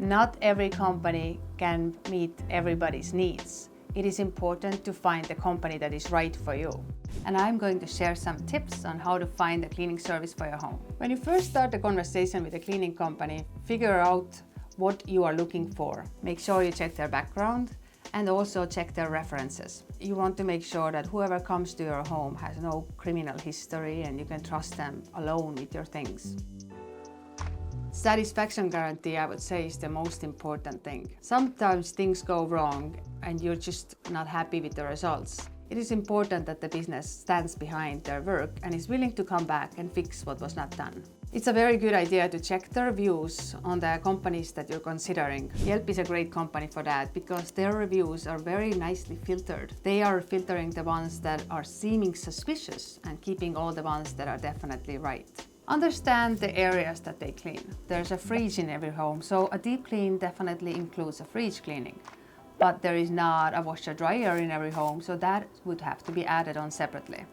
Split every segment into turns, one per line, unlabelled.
Not every company can meet everybody's needs. It is important to find the company that is right for you. And I'm going to share some tips on how to find a cleaning service for your home. When you first start a conversation with a cleaning company, figure out what you are looking for. Make sure you check their background and also check their references. You want to make sure that whoever comes to your home has no criminal history and you can trust them alone with your things. Satisfaction guarantee, I would say, is the most important thing. Sometimes things go wrong and you're just not happy with the results. It is important that the business stands behind their work and is willing to come back and fix what was not done. It's a very good idea to check the reviews on the companies that you're considering. Yelp is a great company for that because their reviews are very nicely filtered. They are filtering the ones that are seeming suspicious and keeping all the ones that are definitely right. Understand the areas that they clean. There's a fridge in every home, so a deep clean definitely includes a fridge cleaning. But there is not a washer dryer in every home, so that would have to be added on separately.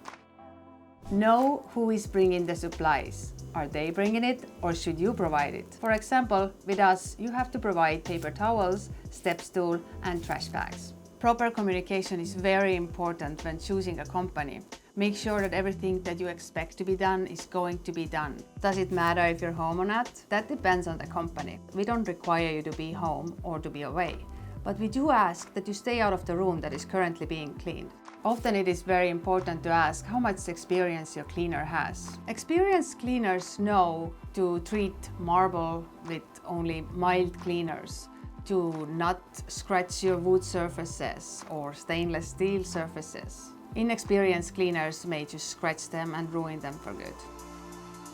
Know who is bringing the supplies. Are they bringing it or should you provide it? For example, with us, you have to provide paper towels, step stool and trash bags. Proper communication is very important when choosing a company. Make sure that everything that you expect to be done is going to be done. Does it matter if you're home or not? That depends on the company. We don't require you to be home or to be away, but we do ask that you stay out of the room that is currently being cleaned. Often it is very important to ask how much experience your cleaner has. Experienced cleaners know to treat marble with only mild cleaners, to not scratch your wood surfaces or stainless steel surfaces. Inexperienced cleaners may just scratch them and ruin them for good.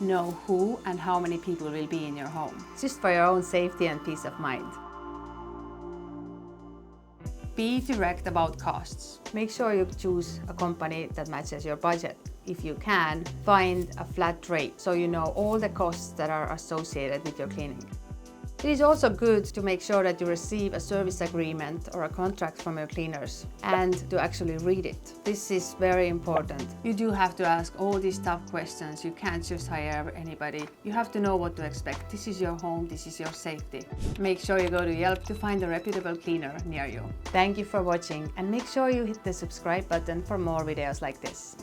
Know who and how many people will be in your home, just for your own safety and peace of mind. Be direct about costs. Make sure you choose a company that matches your budget. If you can, find a flat rate so you know all the costs that are associated with your cleaning. It is also good to make sure that you receive a service agreement or a contract from your cleaners and to actually read it. This is very important. You do have to ask all these tough questions. You can't just hire anybody. You have to know what to expect. This is your home, this is your safety. Make sure you go to Yelp to find a reputable cleaner near you. Thank you for watching and make sure you hit the subscribe button for more videos like this.